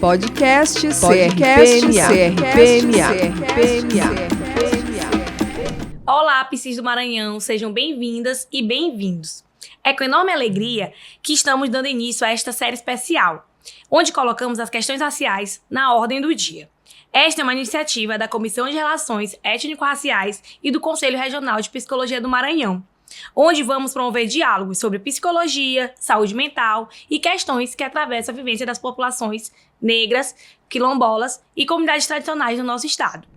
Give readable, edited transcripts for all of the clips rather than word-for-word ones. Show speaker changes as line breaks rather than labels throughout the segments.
Podcast CRPMA.
Olá, Psis do Maranhão, sejam bem-vindas e bem-vindos. É com enorme alegria que estamos dando início a esta série especial, onde colocamos as questões raciais na ordem do dia. Esta é uma iniciativa da Comissão de Relações Étnico-Raciais e do Conselho Regional de Psicologia do Maranhão, onde vamos promover diálogos sobre psicologia, saúde mental e questões que atravessam a vivência das populações negras, quilombolas e comunidades tradicionais do nosso estado.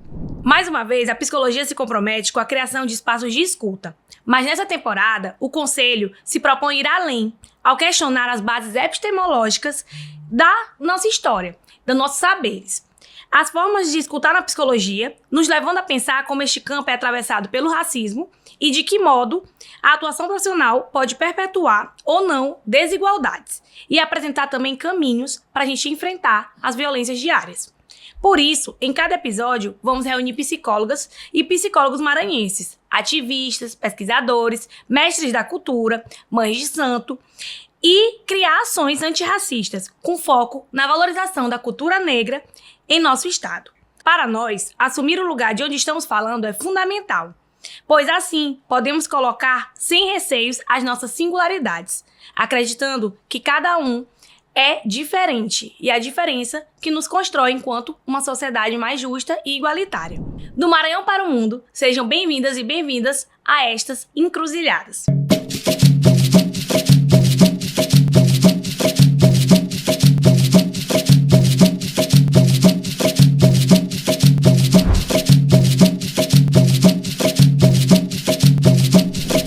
Mais uma vez, a psicologia se compromete com a criação de espaços de escuta, mas nessa temporada, o Conselho se propõe ir além, ao questionar as bases epistemológicas da nossa história, dos nossos saberes. As formas de escutar na psicologia, nos levando a pensar como este campo é atravessado pelo racismo e de que modo a atuação profissional pode perpetuar ou não desigualdades e apresentar também caminhos para a gente enfrentar as violências diárias. Por isso, em cada episódio, vamos reunir psicólogas e psicólogos maranhenses, ativistas, pesquisadores, mestres da cultura, mães de santo, e criar ações antirracistas com foco na valorização da cultura negra em nosso estado. Para nós, assumir o lugar de onde estamos falando é fundamental, pois assim podemos colocar sem receios as nossas singularidades, acreditando que cada um é diferente e a diferença que nos constrói enquanto uma sociedade mais justa e igualitária. Do Maranhão para o mundo, sejam bem-vindas e bem-vindas a estas encruzilhadas.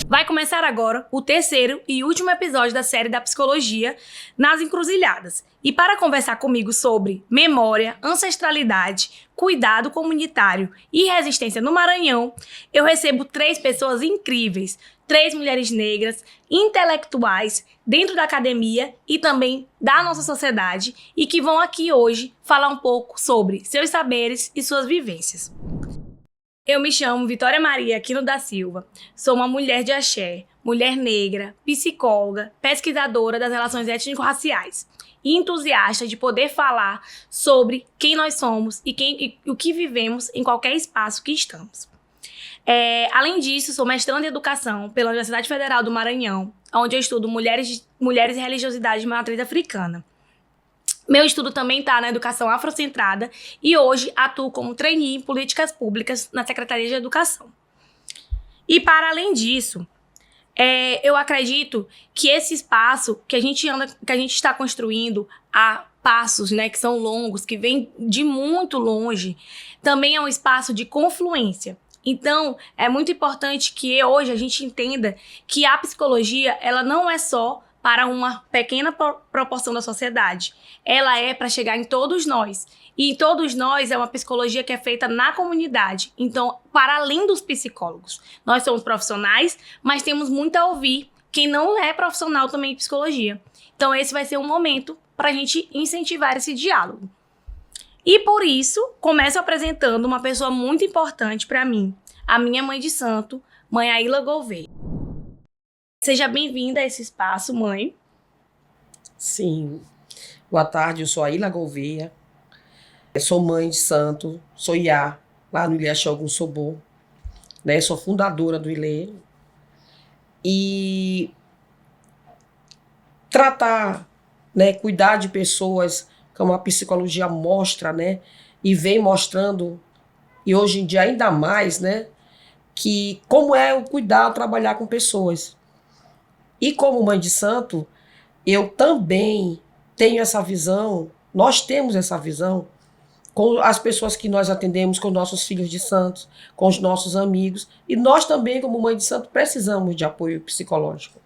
Vai começar agora o terceiro e último episódio da série da Psicologia nas Encruzilhadas. E para conversar comigo sobre memória, ancestralidade, cuidado comunitário e resistência no Maranhão, eu recebo 3 pessoas incríveis, 3 mulheres negras, intelectuais, dentro da academia e também da nossa sociedade, e que vão aqui hoje falar um pouco sobre seus saberes e suas vivências. Eu me chamo Vitória Maria Aquino da Silva, sou uma mulher de axé, mulher negra, psicóloga, pesquisadora das relações étnico-raciais e entusiasta de poder falar sobre quem nós somos e o que vivemos em qualquer espaço que estamos. Além disso, sou mestranda em educação pela Universidade Federal do Maranhão, onde eu estudo mulheres e religiosidade de matriz africana. Meu estudo também está na educação afrocentrada e hoje atuo como trainee em políticas públicas na Secretaria de Educação. E para além disso, eu acredito que esse espaço que a gente está construindo a passos, né, que são longos, que vem de muito longe, também é um espaço de confluência. Então, é muito importante que hoje a gente entenda que a psicologia, ela não é só para uma pequena proporção da sociedade. Ela é para chegar em todos nós. E em todos nós é uma psicologia que é feita na comunidade. Então, para além dos psicólogos, nós somos profissionais, mas temos muito a ouvir quem não é profissional também em psicologia. Então, esse vai ser um momento para a gente incentivar esse diálogo. E por isso, começo apresentando uma pessoa muito importante para mim, a minha mãe de santo, mãe Aila Gouveia. Seja bem-vinda a esse espaço, mãe.
Sim. Boa tarde, eu sou Aila Gouveia. Eu sou mãe de santo, sou Iá, lá no Ilê Axé Ogum Sobô, né? Sou fundadora do Ilê. E tratar, né, cuidar de pessoas, como a psicologia mostra, né? E vem mostrando, e hoje em dia ainda mais, né? Que como é o cuidar, trabalhar com pessoas. E como mãe de santo, eu também tenho essa visão, nós temos essa visão com as pessoas que nós atendemos, com nossos filhos de santos, com os nossos amigos. E nós também, como mãe de santo, precisamos de apoio psicológico,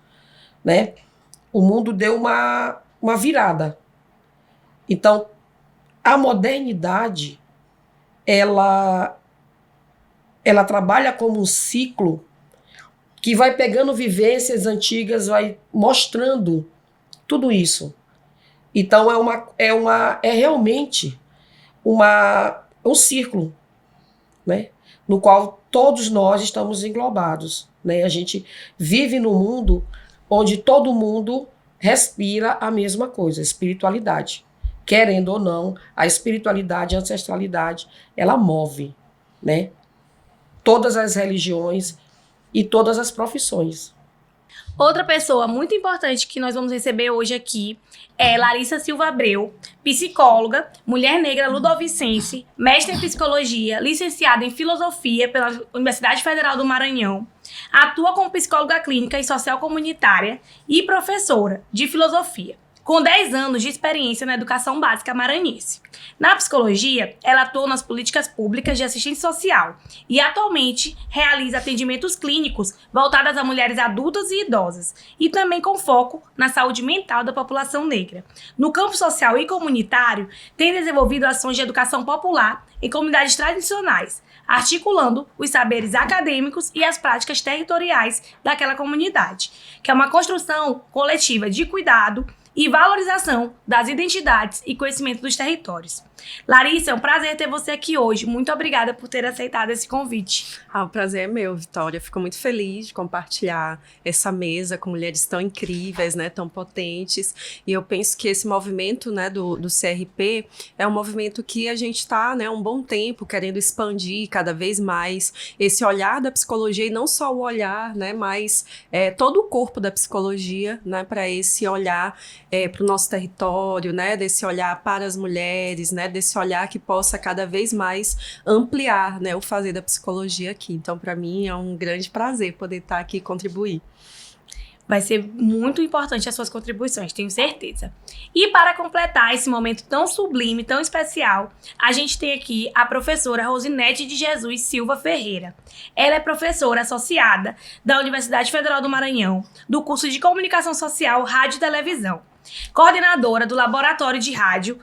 né? O mundo deu uma virada. Então, a modernidade, ela trabalha como um ciclo que vai pegando vivências antigas, vai mostrando tudo isso. Então é realmente um círculo, né, no qual todos nós estamos englobados, né? A gente vive num mundo onde todo mundo respira a mesma coisa, espiritualidade. querendo ou não, a espiritualidade, a ancestralidade, ela move, né? Todas as religiões e todas as profissões.
Outra pessoa muito importante que nós vamos receber hoje aqui é Larissa Silva Abreu, psicóloga, mulher negra ludovicense, mestre em psicologia, licenciada em filosofia pela Universidade Federal do Maranhão, atua como psicóloga clínica e social comunitária e professora de filosofia, com 10 anos de experiência na educação básica maranhense. Na psicologia, ela atua nas políticas públicas de assistência social e atualmente realiza atendimentos clínicos voltados a mulheres adultas e idosas e também com foco na saúde mental da população negra. No campo social e comunitário, tem desenvolvido ações de educação popular em comunidades tradicionais, articulando os saberes acadêmicos e as práticas territoriais daquela comunidade, que é uma construção coletiva de cuidado e valorização das identidades e conhecimento dos territórios. Larissa, é um prazer ter você aqui hoje. Muito obrigada por ter aceitado esse convite.
O prazer é meu, Vitória. Fico muito feliz de compartilhar essa mesa com mulheres tão incríveis, né, tão potentes. E eu penso que esse movimento, né, do CRP é um movimento que a gente está, né, há um bom tempo querendo expandir cada vez mais esse olhar da psicologia, e não só o olhar, né, mas todo o corpo da psicologia, né, para esse olhar para o nosso território, né, desse olhar para as mulheres, né, desse olhar que possa cada vez mais ampliar, né, o fazer da psicologia aqui. Então, para mim, é um grande prazer poder estar aqui e contribuir.
Vai ser muito importante as suas contribuições, tenho certeza. E para completar esse momento tão sublime, tão especial, a gente tem aqui a professora Rosinete de Jesus Silva Ferreira. Ela é professora associada da Universidade Federal do Maranhão, do curso de Comunicação Social, Rádio e Televisão, coordenadora do Laboratório de Rádio,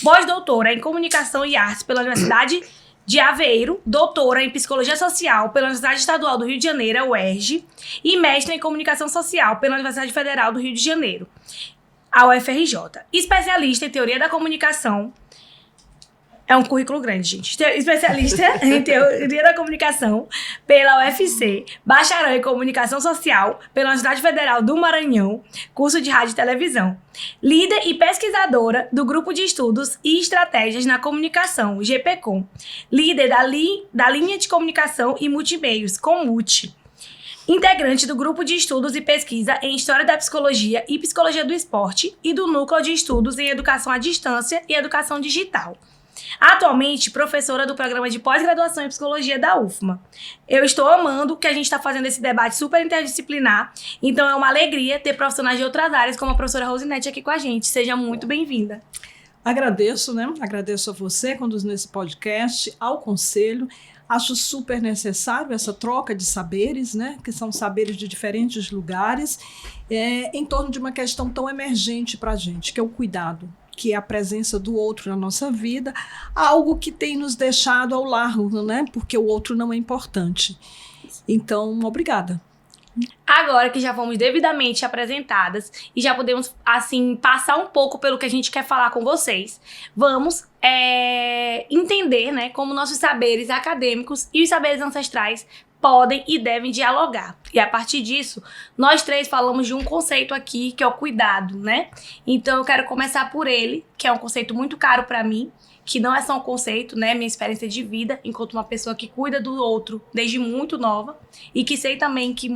pós-doutora em Comunicação e Artes pela Universidade de Aveiro, doutora em Psicologia Social pela Universidade Estadual do Rio de Janeiro, a UERJ, e mestre em Comunicação Social pela Universidade Federal do Rio de Janeiro, a UFRJ. Especialista em Teoria da Comunicação. É um currículo grande, gente. Especialista em Teoria da Comunicação pela UFC, bacharel em Comunicação Social pela Universidade Federal do Maranhão, curso de Rádio e Televisão. Líder e pesquisadora do Grupo de Estudos e Estratégias na Comunicação, GPCom. Líder da linha de Comunicação e Multimeios, COMUT. Integrante do Grupo de Estudos e Pesquisa em História da Psicologia e Psicologia do Esporte e do Núcleo de Estudos em Educação à Distância e Educação Digital. Atualmente, professora do programa de pós-graduação em psicologia da UFMA. Eu estou amando que a gente está fazendo esse debate super interdisciplinar, então é uma alegria ter profissionais de outras áreas como a professora Rosinete aqui com a gente. Seja muito bem-vinda.
Agradeço, né? Agradeço a você conduzindo esse podcast, ao conselho. Acho super necessário essa troca de saberes, né? Que são saberes de diferentes lugares, em torno de uma questão tão emergente para a gente, que é o cuidado, que é a presença do outro na nossa vida, algo que tem nos deixado ao largo, né? Porque o outro não é importante. Então, obrigada.
Agora que já fomos devidamente apresentadas e já podemos, assim, passar um pouco pelo que a gente quer falar com vocês, vamos entender, né, como nossos saberes acadêmicos e os saberes ancestrais podem e devem dialogar. E a partir disso, nós três falamos de um conceito aqui, que é o cuidado, né? Então eu quero começar por ele, que é um conceito muito caro para mim, que não é só um conceito, né? Minha experiência de vida, enquanto uma pessoa que cuida do outro desde muito nova, e que sei também que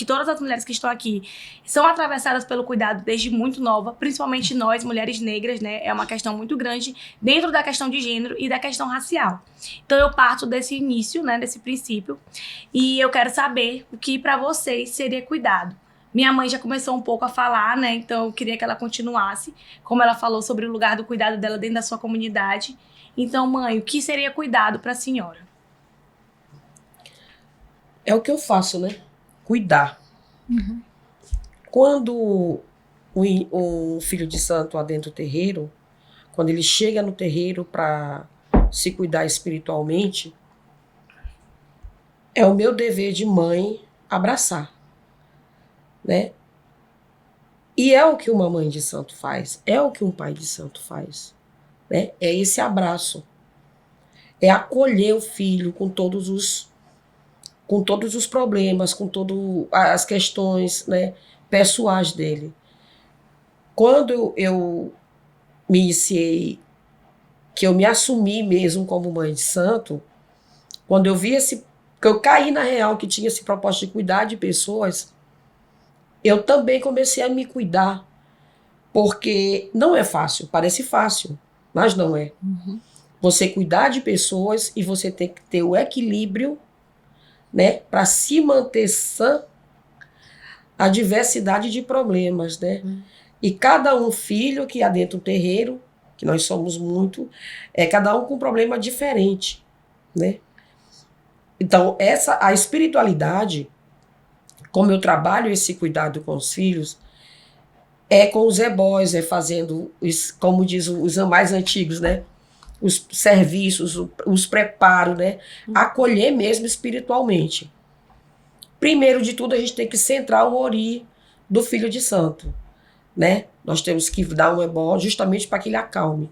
todas as mulheres que estão aqui são atravessadas pelo cuidado desde muito nova, principalmente nós, mulheres negras, né? É uma questão muito grande dentro da questão de gênero e da questão racial. Então eu parto desse início, né? Desse princípio, e eu quero saber o que para vocês seria cuidado. Minha mãe já começou um pouco a falar, né? Então eu queria que ela continuasse, como ela falou sobre o lugar do cuidado dela dentro da sua comunidade. Então, mãe, o que seria cuidado para a senhora?
É o que eu faço, né? Cuidar.
Uhum.
Quando um filho de santo adentra o terreiro, quando ele chega no terreiro para se cuidar espiritualmente, é o meu dever de mãe abraçar, né? E é o que uma mãe de santo faz, é o que um pai de santo faz, né? É esse abraço, é acolher o filho com todos os problemas, com todas as questões, né, pessoais dele. Quando eu me iniciei, que eu me assumi mesmo como mãe de santo, quando eu vi que eu caí na real, que tinha esse propósito de cuidar de pessoas, eu também comecei a me cuidar, porque não é fácil, parece fácil, mas não é. Você cuidar de pessoas e você tem que ter o equilíbrio, né, para se manter sã a diversidade de problemas, né? E cada filho que há dentro do terreiro, que nós somos muito, cada um com um problema diferente, né? Então, a espiritualidade, como eu trabalho esse cuidado com os filhos, é com os ebós, fazendo, como diz os mais antigos, né? Os serviços, os preparos, né? Acolher mesmo espiritualmente. Primeiro de tudo, a gente tem que centrar o ori do filho de santo, né? Nós temos que dar um ebó justamente para que ele acalme.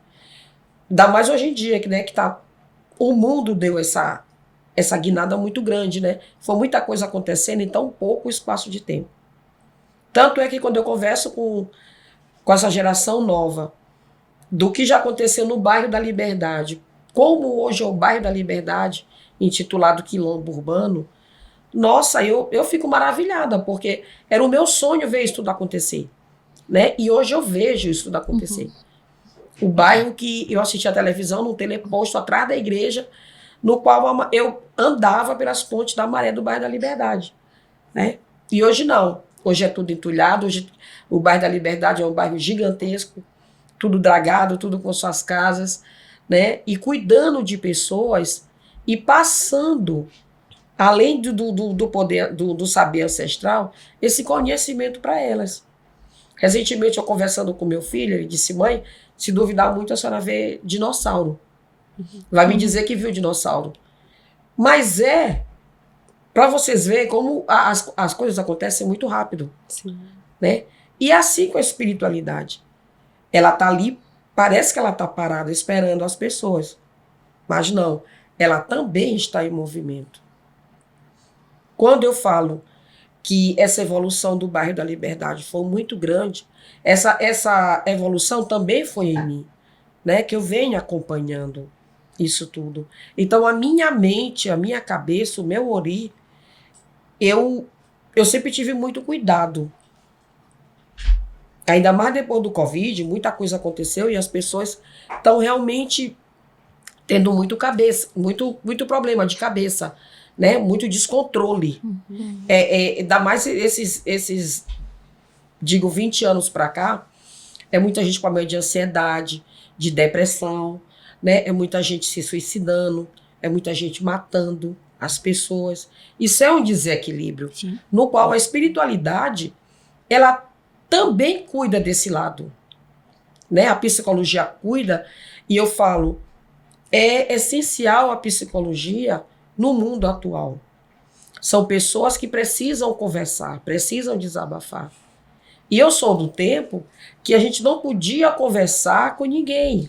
Ainda mais hoje em dia, né, o mundo deu essa guinada muito grande, né? Foi muita coisa acontecendo em tão pouco espaço de tempo. Tanto é que quando eu converso com essa geração nova, do que já aconteceu no bairro da Liberdade, como hoje é o bairro da Liberdade, intitulado Quilombo Urbano, nossa, eu fico maravilhada, porque era o meu sonho ver isso tudo acontecer, né? E hoje eu vejo isso tudo acontecer. O bairro que eu assisti a televisão, num teleposto atrás da igreja, no qual eu andava pelas pontes da Maré do bairro da Liberdade, né? E hoje não. Hoje é tudo entulhado, hoje o bairro da Liberdade é um bairro gigantesco, tudo dragado, tudo com suas casas, né? E cuidando de pessoas e passando, além do poder, do saber ancestral, esse conhecimento para elas. Recentemente, eu conversando com meu filho, ele disse: mãe, se duvidar muito, a senhora vê dinossauro. Vai me dizer que viu dinossauro. Mas para vocês verem como as coisas acontecem muito rápido.
Sim.
Né? E assim com a espiritualidade. Ela está ali, parece que ela está parada esperando as pessoas. Mas não, ela também está em movimento. Quando eu falo que essa evolução do bairro da Liberdade foi muito grande, essa evolução também foi em mim, né? Que eu venho acompanhando isso tudo. Então a minha mente, a minha cabeça, o meu ori, eu sempre tive muito cuidado. Ainda mais depois do Covid, muita coisa aconteceu e as pessoas estão realmente tendo muito problema de cabeça, né? Muito descontrole. Ainda mais esses, digo, 20 anos para cá, é muita gente com problema de ansiedade, de depressão, né? É muita gente se suicidando, é muita gente matando as pessoas. Isso é um desequilíbrio, no qual a espiritualidade, ela também cuida desse lado, né? A psicologia cuida, e eu falo, é essencial a psicologia no mundo atual. São pessoas que precisam conversar, precisam desabafar. E eu sou do tempo que a gente não podia conversar com ninguém.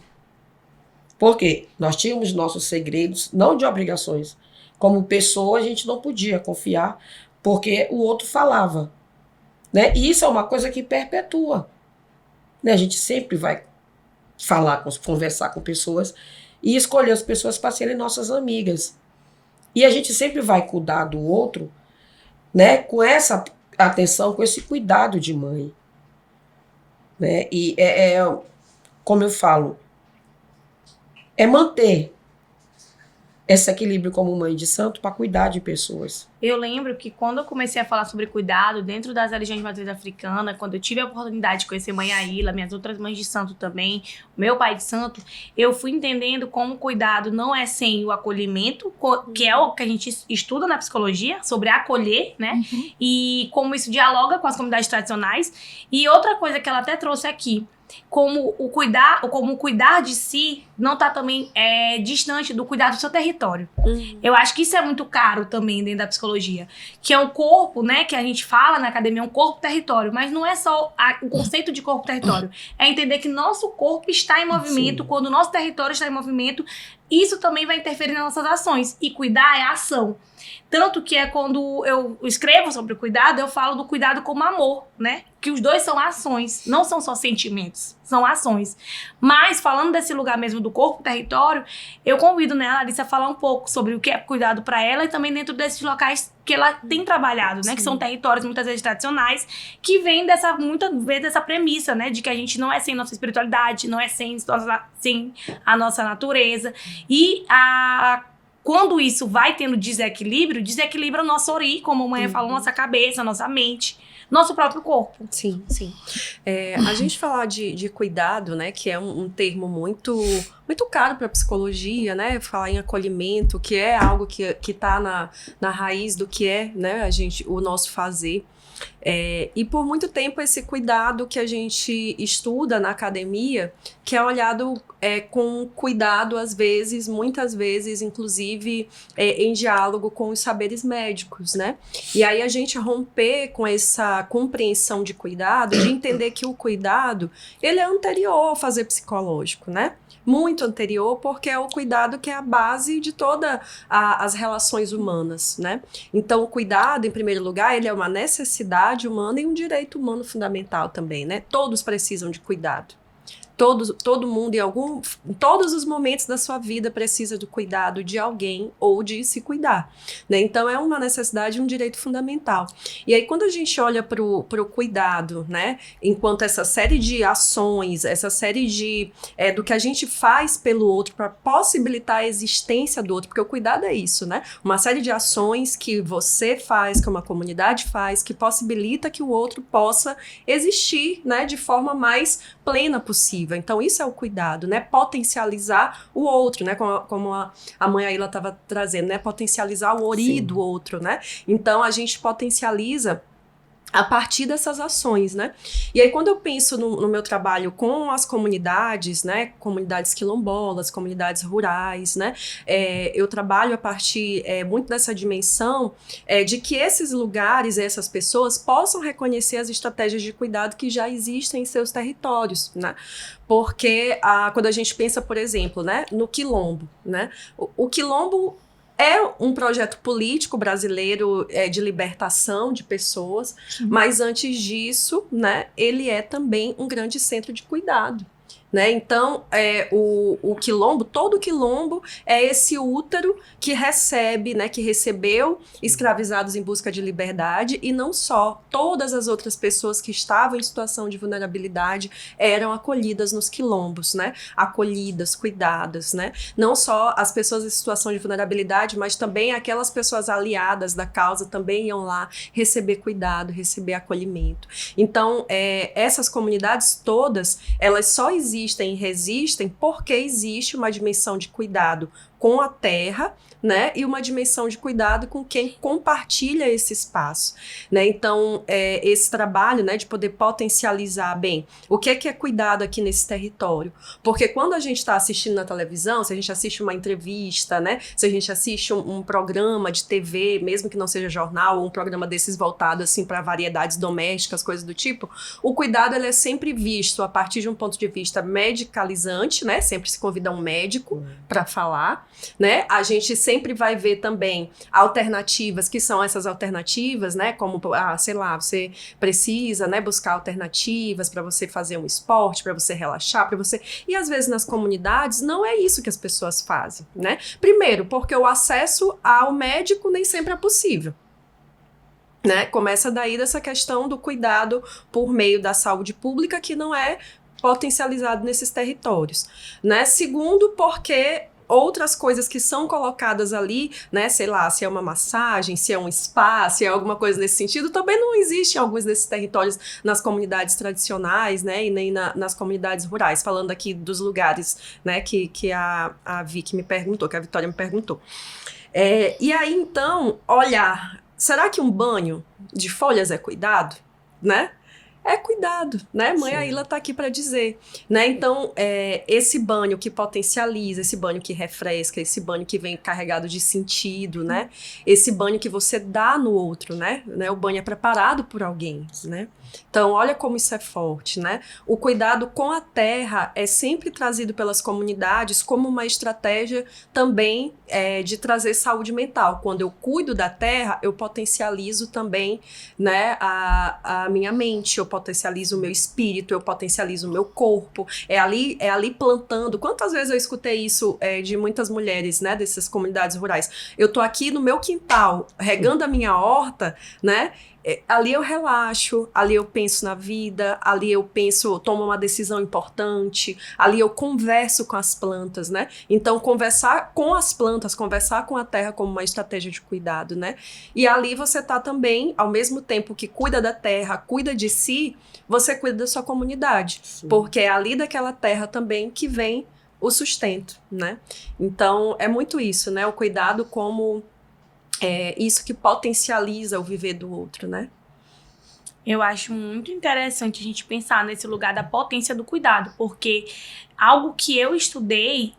Por quê? Nós tínhamos nossos segredos, não de obrigações. Como pessoa, a gente não podia confiar, porque o outro falava. Né? E isso é uma coisa que perpetua. Né? A gente sempre vai conversar com pessoas e escolher as pessoas para serem nossas amigas. E a gente sempre vai cuidar do outro, né? Com essa atenção, com esse cuidado de mãe. Né? E como eu falo, é manter esse equilíbrio como mãe de santo para cuidar de pessoas.
Eu lembro que quando eu comecei a falar sobre cuidado dentro das religiões de matriz africana, quando eu tive a oportunidade de conhecer Mãe Aila, minhas outras mães de santo também, meu pai de santo, eu fui entendendo como o cuidado não é sem o acolhimento, que é o que a gente estuda na psicologia, sobre acolher, né? E como isso dialoga com as comunidades tradicionais. E outra coisa que ela até trouxe aqui, como o cuidar de si não está também distante do cuidar do seu território. Eu acho que isso é muito caro também dentro da psicologia, que é um corpo, né, que a gente fala na academia, um corpo-território, mas não é só o conceito de corpo-território, é entender que nosso corpo está em movimento. Sim. Quando o nosso território está em movimento, isso também vai interferir nas nossas ações, e cuidar é ação. Tanto que quando eu escrevo sobre o cuidado, eu falo do cuidado como amor, né? que os dois são ações, não são só sentimentos, são ações. Mas, falando desse lugar mesmo do corpo, território, eu convido, né, a Larissa a falar um pouco sobre o que é cuidado para ela e também dentro desses locais que ela tem trabalhado, né, que são territórios muitas vezes tradicionais, que vêm muitas vezes dessa premissa, né, de que a gente não é sem nossa espiritualidade, não é sem a nossa natureza. E quando isso vai tendo desequilíbrio, desequilibra o nosso ori, como a mãe falou, nossa cabeça, nossa mente, nosso próprio corpo.
Sim, sim. A gente falar de cuidado, né, que é um termo muito caro para a psicologia, né, falar em acolhimento, que é algo que está na raiz do que é, né, o nosso fazer. E por muito tempo esse cuidado que a gente estuda na academia, que é olhado com cuidado às vezes, muitas vezes, inclusive em diálogo com os saberes médicos, né? E aí a gente romper com essa compreensão de cuidado, de entender que o cuidado, ele é anterior ao fazer psicológico, né? Muito anterior, porque é o cuidado que é a base de todas as relações humanas, né? Então, o cuidado, em primeiro lugar, ele é uma necessidade humana e um direito humano fundamental também, né? Todos precisam de cuidado. Todo mundo, em todos os momentos da sua vida, precisa do cuidado de alguém ou de se cuidar, né? Então, é uma necessidade e um direito fundamental. E aí, quando a gente olha para o cuidado, né? Enquanto essa série de ações, essa série do que a gente faz pelo outro para possibilitar a existência do outro, porque o cuidado é isso, né? Uma série de ações que você faz, que uma comunidade faz, que possibilita que o outro possa existir, né? De forma mais plena possível. Então, isso é o cuidado, né? Potencializar o outro, né? Como a mãe Aila estava trazendo, né? Potencializar o ori do outro, né? Então, a gente potencializa a partir dessas ações, né? E aí, quando eu penso no meu trabalho com as comunidades, né? Comunidades quilombolas, comunidades rurais, né? Eu trabalho a partir muito dessa dimensão de que esses lugares, essas pessoas possam reconhecer as estratégias de cuidado que já existem em seus territórios, né? Porque quando a gente pensa, por exemplo, né? No quilombo, né? O quilombo é um projeto político brasileiro de libertação de pessoas, mas antes disso, né, ele é também um grande centro de cuidado. Né? Então, o quilombo, todo quilombo é esse útero que recebe, né, que recebeu escravizados em busca de liberdade, e não só, todas as outras pessoas que estavam em situação de vulnerabilidade eram acolhidas nos quilombos, né? Acolhidas, cuidadas, né? Não só as pessoas em situação de vulnerabilidade, mas também aquelas pessoas aliadas da causa também iam lá receber cuidado, receber acolhimento. Então, essas comunidades todas, elas só existem e resistem porque existe uma dimensão de cuidado com a terra, né, e uma dimensão de cuidado com quem compartilha esse espaço, né? Então, esse trabalho, né, de poder potencializar bem o que é cuidado aqui nesse território, porque quando a gente está assistindo na televisão, se a gente assiste uma entrevista, né, se a gente assiste um programa de TV, mesmo que não seja jornal, ou um programa desses voltado assim para variedades domésticas, coisas do tipo, o cuidado ele é sempre visto a partir de um ponto de vista medicalizante, né? Sempre se convida um médico para falar, né? A gente sempre vai ver também alternativas, que são essas alternativas, né? Como, sei lá, você precisa, né, buscar alternativas para você fazer um esporte, para você relaxar, para você... E às vezes nas comunidades não é isso que as pessoas fazem, né? Primeiro, porque o acesso ao médico nem sempre é possível. Né? Começa daí dessa questão do cuidado por meio da saúde pública que não é potencializado nesses territórios, né? Segundo, porque outras coisas que são colocadas ali, né, sei lá, se é uma massagem, se é um spa, se é alguma coisa nesse sentido, também não existe em alguns desses territórios nas comunidades tradicionais, né, e nem nas comunidades rurais, falando aqui dos lugares, né, que a Vicky me perguntou, que a Vitória me perguntou. E aí, então, olhar, será que um banho de folhas é cuidado, né? É cuidado, né? Mãe Aila tá aqui para dizer, né? Então, esse banho que potencializa, esse banho que refresca, esse banho que vem carregado de sentido, né? Esse banho que você dá no outro, né? O banho é preparado por alguém, né? Então, olha como isso é forte, né? O cuidado com a terra é sempre trazido pelas comunidades como uma estratégia também de trazer saúde mental. Quando eu cuido da terra, eu potencializo também, né, a minha mente, eu potencializo o meu espírito, eu potencializo o meu corpo. É ali plantando. Quantas vezes eu escutei isso de muitas mulheres, né, dessas comunidades rurais? Eu tô aqui no meu quintal, regando a minha horta, né? Ali eu relaxo, ali eu penso na vida, ali eu tomo uma decisão importante, ali eu converso com as plantas, né? Então, conversar com as plantas, conversar com a terra como uma estratégia de cuidado, né? E ali você tá também, ao mesmo tempo que cuida da terra, cuida de si, você cuida da sua comunidade. Sim. Porque é ali daquela terra também que vem o sustento, né? Então, é muito isso, né? O cuidado como... isso que potencializa o viver do outro, né?
Eu acho muito interessante a gente pensar nesse lugar da potência do cuidado, porque algo que eu estudei,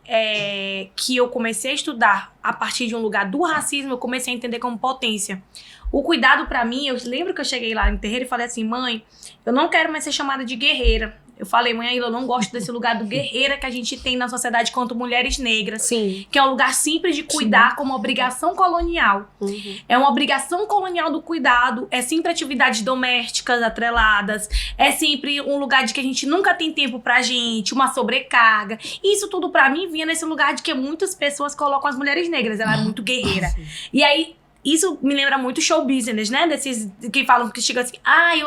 que eu comecei a estudar a partir de um lugar do racismo, eu comecei a entender como potência. O cuidado pra mim, eu lembro que eu cheguei lá no terreiro e falei assim, mãe, eu não quero mais ser chamada de guerreira. Eu falei, mãe, eu não gosto desse lugar do guerreira que a gente tem na sociedade quanto mulheres negras.
Sim.
Que é um lugar simples de cuidar. Sim. Como obrigação colonial.
Uhum.
É uma obrigação colonial do cuidado. É sempre atividades domésticas atreladas. É sempre um lugar de que a gente nunca tem tempo pra gente. Uma sobrecarga. Isso tudo pra mim vinha nesse lugar de que muitas pessoas colocam as mulheres negras. Ela é muito guerreira. Sim. E aí... Isso me lembra muito show business, né? Desses que falam, que chegam assim,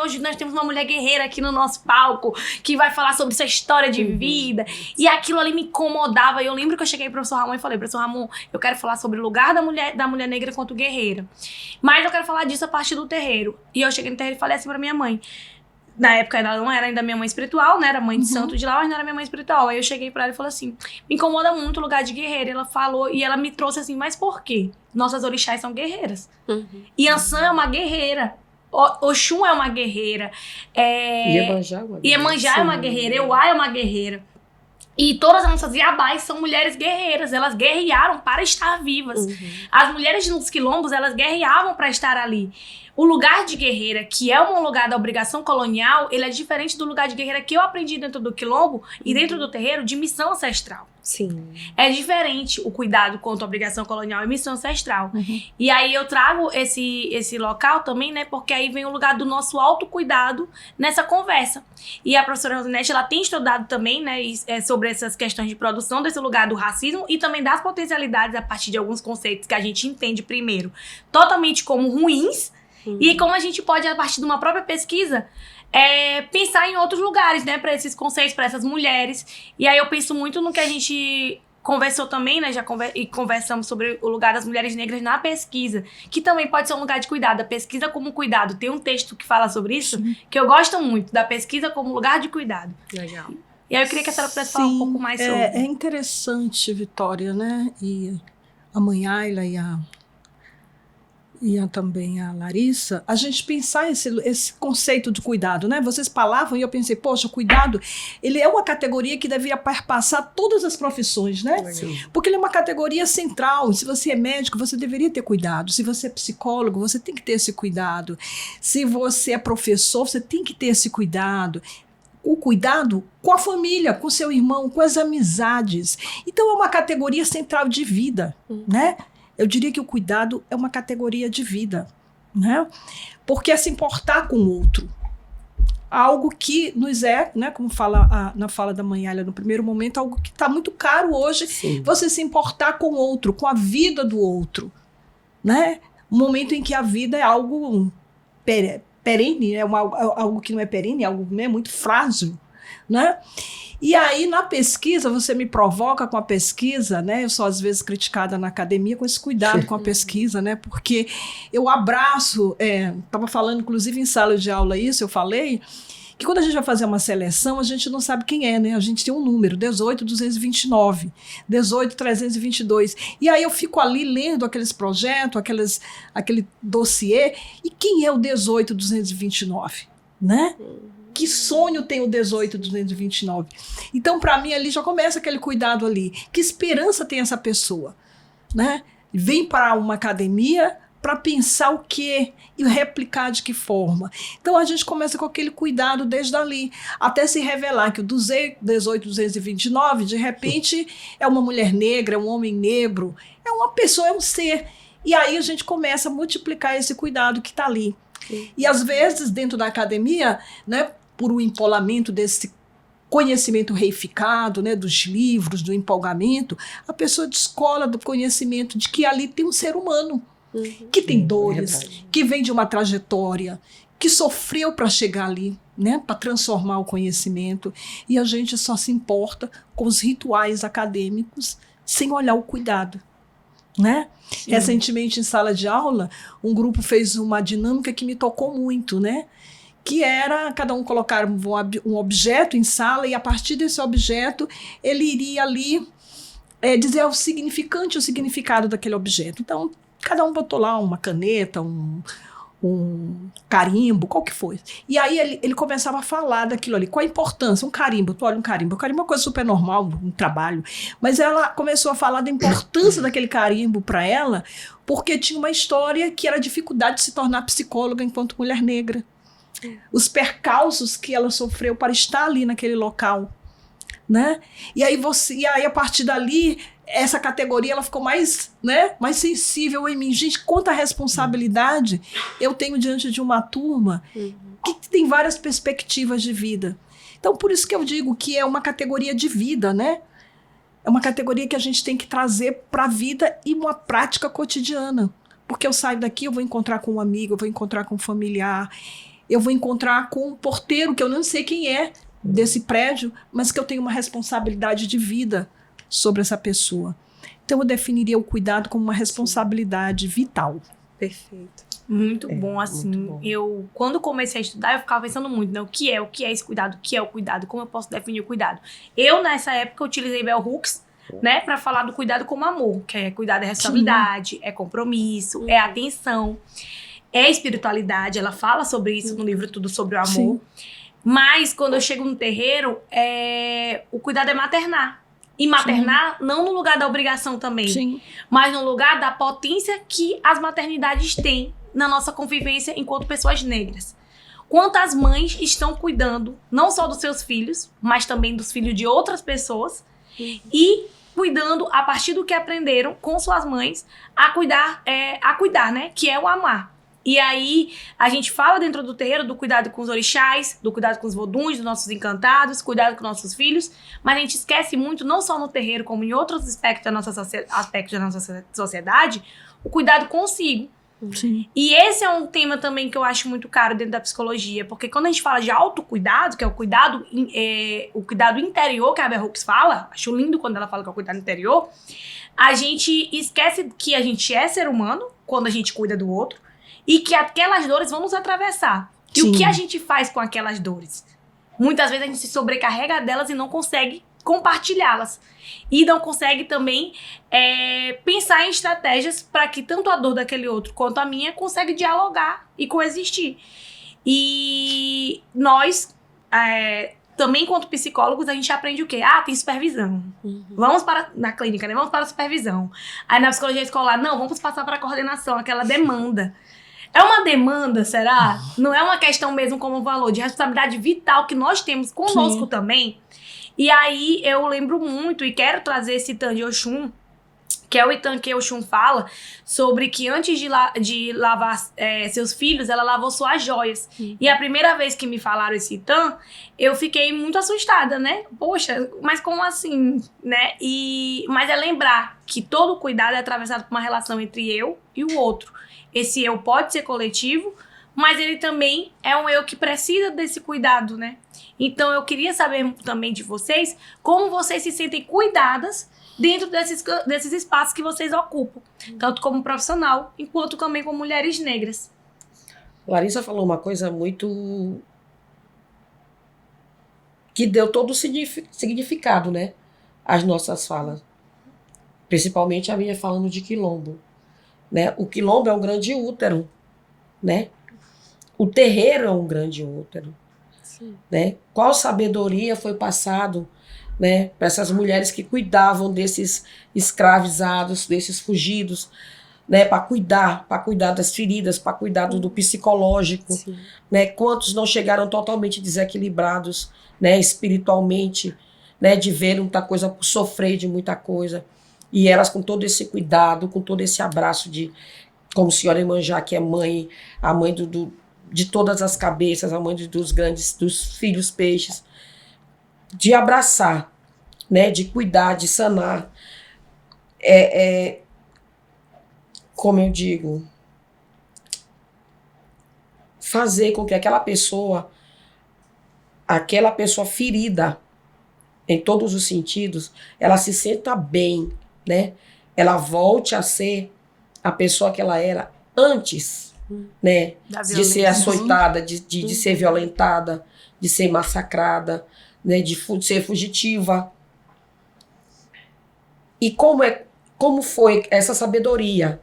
hoje nós temos uma mulher guerreira aqui no nosso palco, que vai falar sobre sua história de vida. E aquilo ali me incomodava. E eu lembro que eu cheguei pro professor Ramon e falei, professor Ramon, eu quero falar sobre o lugar da mulher negra quanto guerreira. Mas eu quero falar disso a partir do terreiro. E eu cheguei no terreiro e falei assim pra minha mãe. Na época ela não era ainda minha mãe espiritual, né? Era mãe de santo de lá, mas não era minha mãe espiritual. Aí eu cheguei pra ela e falei assim, me incomoda muito o lugar de guerreira. Ela falou, e ela me trouxe assim, mas por quê? Nossas orixás são guerreiras. Uhum. Iansã é uma guerreira. Oxum é uma guerreira. Iemanjá é uma guerreira. Euá é uma guerreira. E todas as nossas Iabás são mulheres guerreiras. Elas guerrearam para estar vivas. Uhum. As mulheres nos quilombos, elas guerreavam para estar ali. O lugar de guerreira, que é um lugar da obrigação colonial, ele é diferente do lugar de guerreira que eu aprendi dentro do quilombo e dentro do terreiro de missão ancestral.
Sim.
É diferente o cuidado quanto a obrigação colonial e missão ancestral. Uhum. E aí eu trago esse local também, né? Porque aí vem o lugar do nosso autocuidado nessa conversa. E a professora Rosinete, ela tem estudado também, né? Sobre essas questões de produção desse lugar do racismo e também das potencialidades a partir de alguns conceitos que a gente entende primeiro totalmente como ruins. Uhum. E como a gente pode, a partir de uma própria pesquisa, pensar em outros lugares, né? Para esses conceitos, para essas mulheres. E aí eu penso muito no que a gente conversou também, né? Conversamos sobre o lugar das mulheres negras na pesquisa, que também pode ser um lugar de cuidado. A pesquisa como cuidado. Tem um texto que fala sobre isso, que eu gosto muito, da pesquisa como lugar de cuidado.
Legal.
E aí eu queria que a senhora pudesse falar um pouco mais sobre.
É interessante, Vitória, né? E a mãe Ayla e também a Larissa, a gente pensar esse conceito de cuidado, né? Vocês falavam e eu pensei, poxa, o cuidado, ele é uma categoria que devia perpassar todas as profissões, né? Sim. Porque ele é uma categoria central. Se você é médico, você deveria ter cuidado. Se você é psicólogo, você tem que ter esse cuidado. Se você é professor, você tem que ter esse cuidado. O cuidado com a família, com seu irmão, com as amizades. Então é uma categoria central de vida, né? Eu diria que o cuidado é uma categoria de vida, né? Porque é se importar com o outro. Algo que nos né, como fala na fala da mãe Ayla no primeiro momento, algo que está muito caro hoje. Sim. Você se importar com o outro, com a vida do outro, né? Um momento em que a vida é algo perene, é algo que não é perene, é algo muito frágil, né? E aí, na pesquisa, você me provoca com a pesquisa, né? Eu sou, às vezes, criticada na academia com esse cuidado com a pesquisa, né? Porque eu abraço, estava falando, inclusive, em sala de aula isso, eu falei que quando a gente vai fazer uma seleção, a gente não sabe quem é, né? A gente tem um número, 18.229, 18.322. E aí eu fico ali lendo aqueles projetos, aquele dossiê, e quem é o 18.229, né? Que sonho tem o 18.229? Então, para mim, ali já começa aquele cuidado ali. Que esperança tem essa pessoa, né? Vem para uma academia para pensar o quê e replicar de que forma. Então a gente começa com aquele cuidado desde ali, até se revelar que o 18229, de repente, é uma mulher negra, é um homem negro, é uma pessoa, é um ser. E aí a gente começa a multiplicar esse cuidado que está ali. E às vezes, dentro da academia, né, por um empolamento desse conhecimento reificado, né, dos livros, do empolgamento, a pessoa descola do conhecimento de que ali tem um ser humano, que tem dores, que vem de uma trajetória, que sofreu para chegar ali, né, para transformar o conhecimento, e a gente só se importa com os rituais acadêmicos sem olhar o cuidado. Né? Recentemente, em sala de aula, um grupo fez uma dinâmica que me tocou muito, né? Que era cada um colocar um objeto em sala, e a partir desse objeto ele iria ali dizer o significante, o significado daquele objeto. Então, cada um botou lá uma caneta, um carimbo, qual que foi. E aí ele começava a falar daquilo ali, qual a importância, um carimbo, tu olha um carimbo é uma coisa super normal, um trabalho, mas ela começou a falar da importância daquele carimbo para ela, porque tinha uma história que era a dificuldade de se tornar psicóloga enquanto mulher negra. Os percalços que ela sofreu para estar ali naquele local, né? E aí a partir dali essa categoria ela ficou mais, né, mais sensível em mim. Gente, quanta responsabilidade eu tenho diante de uma turma que tem várias perspectivas de vida. Então, por isso que eu digo que é uma categoria de vida, né? É uma categoria que a gente tem que trazer para a vida e uma prática cotidiana. Porque eu saio daqui, eu vou encontrar com um amigo, eu vou encontrar com um familiar, eu vou encontrar com um porteiro, que eu não sei quem é desse prédio, mas que eu tenho uma responsabilidade de vida sobre essa pessoa. Então eu definiria o cuidado como uma responsabilidade vital.
Perfeito.
Muito bom, assim.
Muito bom.
Eu, quando comecei a estudar, eu ficava pensando muito, né? O que é esse cuidado? O que é o cuidado? Como eu posso definir o cuidado? Eu, nessa época, utilizei Bell Hooks, né? Pra falar do cuidado como amor. Que é cuidado é responsabilidade, é compromisso, é atenção, é espiritualidade. Ela fala sobre isso no livro Tudo Sobre o Amor.
Sim.
Mas, quando eu chego no terreiro, o cuidado é maternar. E maternar não no lugar da obrigação também,
Sim.
mas no lugar da potência que as maternidades têm na nossa convivência enquanto pessoas negras. Quantas mães estão cuidando não só dos seus filhos, mas também dos filhos de outras pessoas e cuidando a partir do que aprenderam com suas mães a cuidar, né? Que é o amar. E aí, a gente fala dentro do terreiro do cuidado com os orixás, do cuidado com os voduns, dos nossos encantados, cuidado com nossos filhos, mas a gente esquece muito, não só no terreiro, como em outros aspectos da nossa sociedade, o cuidado consigo.
Sim.
E esse é um tema também que eu acho muito caro dentro da psicologia, porque quando a gente fala de autocuidado, que é o cuidado interior, que a Bell Hooks fala, acho lindo quando ela fala que é o cuidado interior, a gente esquece que a gente é ser humano quando a gente cuida do outro, e que aquelas dores vão nos atravessar. E
Sim.
o que a gente faz com aquelas dores? Muitas vezes a gente se sobrecarrega delas e não consegue compartilhá-las. E não consegue também pensar em estratégias para que tanto a dor daquele outro quanto a minha consegue dialogar e coexistir. E nós, também enquanto psicólogos, a gente aprende o quê? Tem supervisão. Vamos para, na clínica, né? Vamos para a supervisão. Aí na psicologia escolar, não, vamos passar para a coordenação, aquela demanda. É uma demanda, será? Não é uma questão mesmo, como valor, de responsabilidade vital que nós temos conosco
Sim.
também. E aí eu lembro muito e quero trazer esse Itan de Oxum, que é o Itan que Oxum fala sobre que antes de lavar seus filhos, ela lavou suas joias. E a primeira vez que me falaram esse Itan, eu fiquei muito assustada, né? Poxa, mas como assim, né? Mas é lembrar que todo cuidado é atravessado por uma relação entre eu e o outro. Esse eu pode ser coletivo, mas ele também é um eu que precisa desse cuidado, né? Então eu queria saber também de vocês como vocês se sentem cuidadas dentro desses espaços que vocês ocupam, tanto como profissional, enquanto também como mulheres negras.
Larissa falou uma coisa muito... que deu todo o significado, né? Às nossas falas. Principalmente a minha falando de quilombo. Né? O quilombo é um grande útero, né? O terreiro é um grande útero. Né? Qual sabedoria foi passado, né, para essas mulheres que cuidavam desses escravizados, desses fugidos, né, para cuidar das feridas, para cuidar do psicológico,
Sim.
né? Quantos não chegaram totalmente desequilibrados, né, espiritualmente, né, de ver muita coisa, por sofrer de muita coisa. E elas com todo esse cuidado, com todo esse abraço de, como a senhora Iemanjá, que é mãe, a mãe de todas as cabeças, a mãe dos filhos peixes, de abraçar, né, de cuidar, de sanar. Como eu digo, fazer com que aquela pessoa ferida em todos os sentidos, ela se sinta bem, né? Ela volte a ser a pessoa que ela era antes, né? De ser açoitada, de ser violentada, de ser massacrada, né? De ser fugitiva. E como foi essa sabedoria,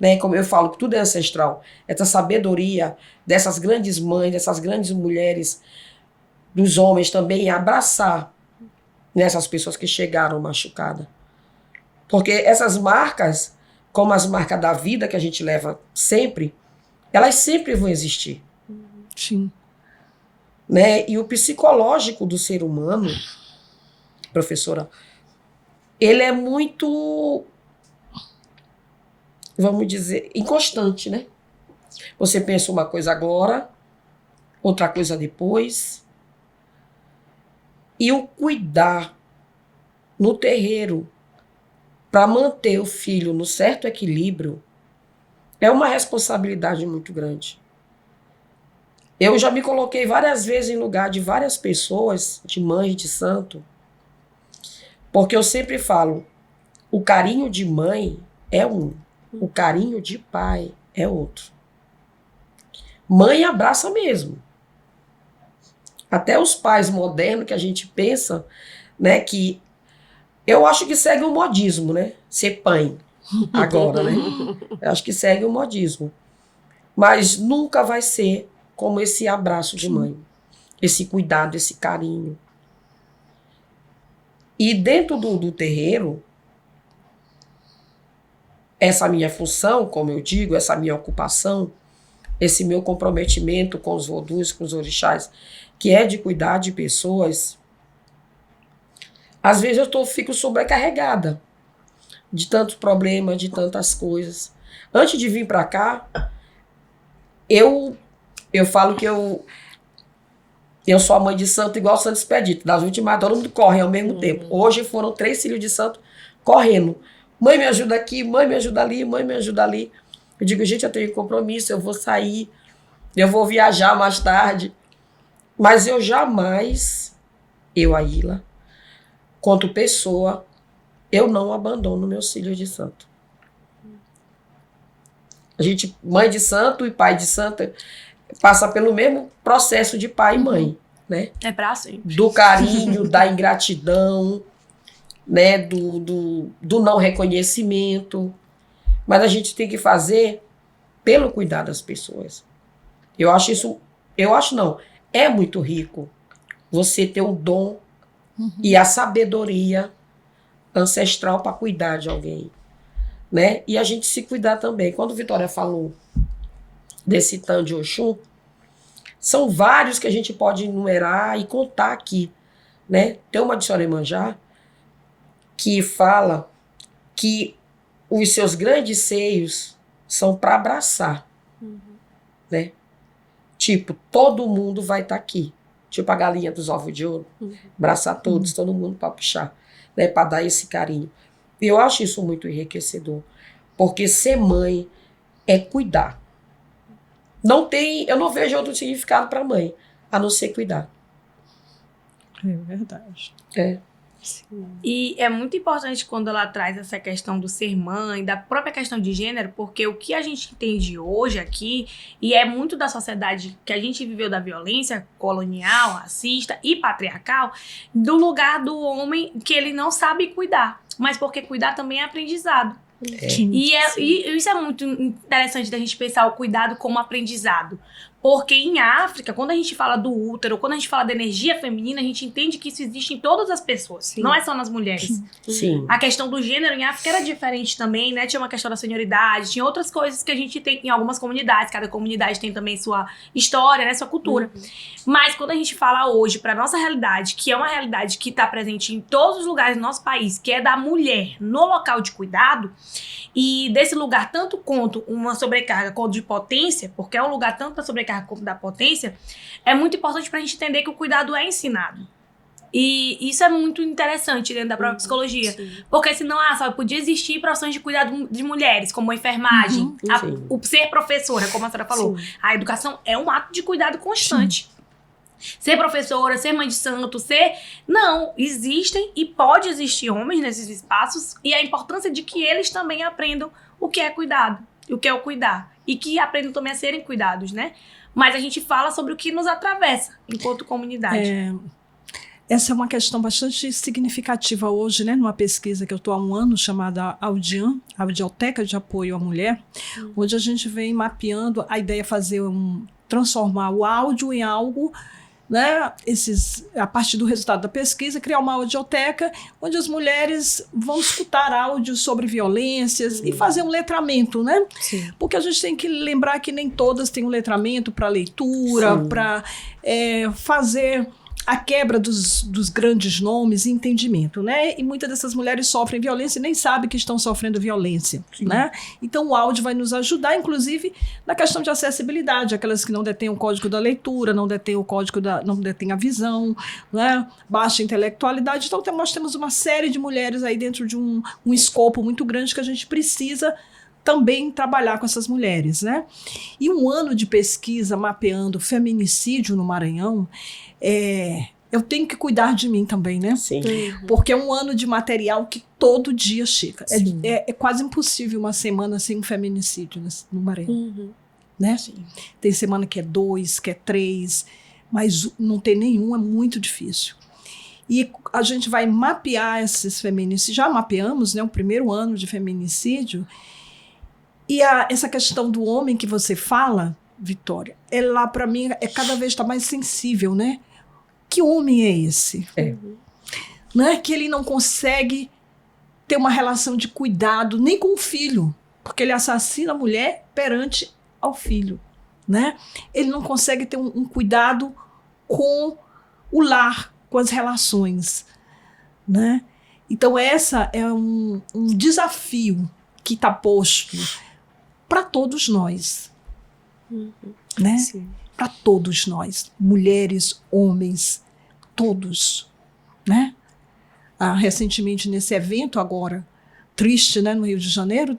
né? Como eu falo, que tudo é ancestral. Essa sabedoria dessas grandes mães, dessas grandes mulheres, dos homens também, abraçar nessas pessoas que chegaram machucadas. Porque essas marcas, como as marcas da vida que a gente leva sempre, elas sempre vão existir.
Sim.
Né? E o psicológico do ser humano, professora, ele é muito, vamos dizer, inconstante, né? Você pensa uma coisa agora, outra coisa depois. E o cuidar no terreiro para manter o filho no certo equilíbrio é uma responsabilidade muito grande. Eu já me coloquei várias vezes em lugar de várias pessoas, de mãe, de santo, porque eu sempre falo, o carinho de mãe é um, o carinho de pai é outro. Mãe abraça mesmo. Até os pais modernos que a gente pensa, né, que eu acho que segue o modismo, né? Ser pai agora, né? Eu acho que segue o modismo. Mas nunca vai ser como esse abraço de mãe. Esse cuidado, esse carinho. E dentro do terreiro, essa minha função, como eu digo, essa minha ocupação, esse meu comprometimento com os vodus, com os orixás, que é de cuidar de pessoas, às vezes eu fico sobrecarregada de tantos problemas, de tantas coisas. Antes de vir para cá, eu falo que eu sou a mãe de santo igual Santo Expedito. Das últimas, todo mundo corre ao mesmo tempo. Hoje foram 3 filhos de santo correndo. Mãe, me ajuda aqui, mãe, me ajuda ali, mãe, me ajuda ali. Eu digo, gente, eu tenho compromisso, eu vou sair, eu vou viajar mais tarde. Mas eu jamais, Aila, quanto pessoa, eu não abandono meus filhos de santo. A gente, mãe de santo e pai de santo, passa pelo mesmo processo de pai e mãe, né?
É pra sempre.
Do carinho, da ingratidão, né? Do não reconhecimento. Mas a gente tem que fazer pelo cuidar das pessoas. É muito rico você ter o dom e a sabedoria ancestral para cuidar de alguém, né? E a gente se cuidar também. Quando Vitória falou desse Tan de Oxum, são vários que a gente pode enumerar e contar aqui, né? Tem uma de Senhora Iemanjá que fala que os seus grandes seios são para abraçar, né? Tipo, todo mundo vai estar aqui. Tipo a galinha dos ovos de ouro. Abraçar todos, todo mundo para puxar, né? Para dar esse carinho. E eu acho isso muito enriquecedor. Porque ser mãe é cuidar. Eu não vejo outro significado para mãe, a não ser cuidar.
É verdade.
É.
E é muito importante quando ela traz essa questão do ser mãe, da própria questão de gênero, porque o que a gente entende hoje aqui, e é muito da sociedade que a gente viveu da violência colonial, racista e patriarcal, do lugar do homem que ele não sabe cuidar, mas porque cuidar também é aprendizado. E isso é muito interessante da gente pensar o cuidado como aprendizado. Porque em África, quando a gente fala do útero, quando a gente fala da energia feminina, a gente entende que isso existe em todas as pessoas.
Sim.
Não é só nas mulheres.
Sim.
A questão do gênero em África era diferente também, né? Tinha uma questão da senioridade, tinha outras coisas que a gente tem em algumas comunidades. Cada comunidade tem também sua história, né? Sua cultura. Mas quando a gente fala hoje pra nossa realidade, que é uma realidade que tá presente em todos os lugares do nosso país, que é da mulher no local de cuidado, e desse lugar tanto quanto uma sobrecarga quanto de potência, porque é um lugar tanto da sobrecarga quanto da potência, é muito importante pra gente entender que o cuidado é ensinado. E isso é muito interessante dentro da própria psicologia.
Sim.
Porque senão, só podia existir profissões de cuidado de mulheres, como a enfermagem, o ser professora, como a senhora falou.
Sim.
A educação é um ato de cuidado constante. Ser professora, ser mãe de santo, Não, existem e pode existir homens nesses espaços, e a importância de que eles também aprendam o que é cuidado, o que é o cuidar. E que aprendam também a serem cuidados, né? Mas a gente fala sobre o que nos atravessa enquanto comunidade.
Essa é uma questão bastante significativa hoje, né? Numa pesquisa que eu estou há um ano, chamada Audian, Audioteca de Apoio à Mulher, onde a gente vem mapeando a ideia de transformar o áudio em algo, né? A partir do resultado da pesquisa, criar uma audioteca onde as mulheres vão escutar áudios sobre violências e fazer um letramento, né?
Sim.
Porque a gente tem que lembrar que nem todas têm um letramento para leitura, para fazer a quebra dos grandes nomes e entendimento, né? E muitas dessas mulheres sofrem violência e nem sabem que estão sofrendo violência, né? Então o áudio vai nos ajudar, inclusive, na questão de acessibilidade, aquelas que não detêm o código da leitura, não detêm o código não detêm a visão, né? Baixa intelectualidade. Então nós temos uma série de mulheres aí dentro de um escopo muito grande que a gente precisa também trabalhar com essas mulheres, né? E um ano de pesquisa mapeando feminicídio no Maranhão, eu tenho que cuidar de mim também, né?
Sim.
Porque é um ano de material que todo dia chega. É quase impossível uma semana sem um feminicídio no Maranhão, né?
Sim.
Tem semana que é 2, que é 3, mas não ter nenhum é muito difícil. E a gente vai mapear esses feminicídios. Já mapeamos, né, o primeiro ano de feminicídio. E essa questão do homem que você fala, Vitória, lá para mim cada vez está mais sensível, né? Que homem é esse? Né? Que ele não consegue ter uma relação de cuidado nem com o filho, porque ele assassina a mulher perante ao filho, né? Ele não consegue ter um cuidado com o lar, com as relações, né? Então essa é um desafio que está posto para todos nós, né? Para todos nós, mulheres, homens, todos, né? Recentemente nesse evento agora, triste, né, no Rio de Janeiro,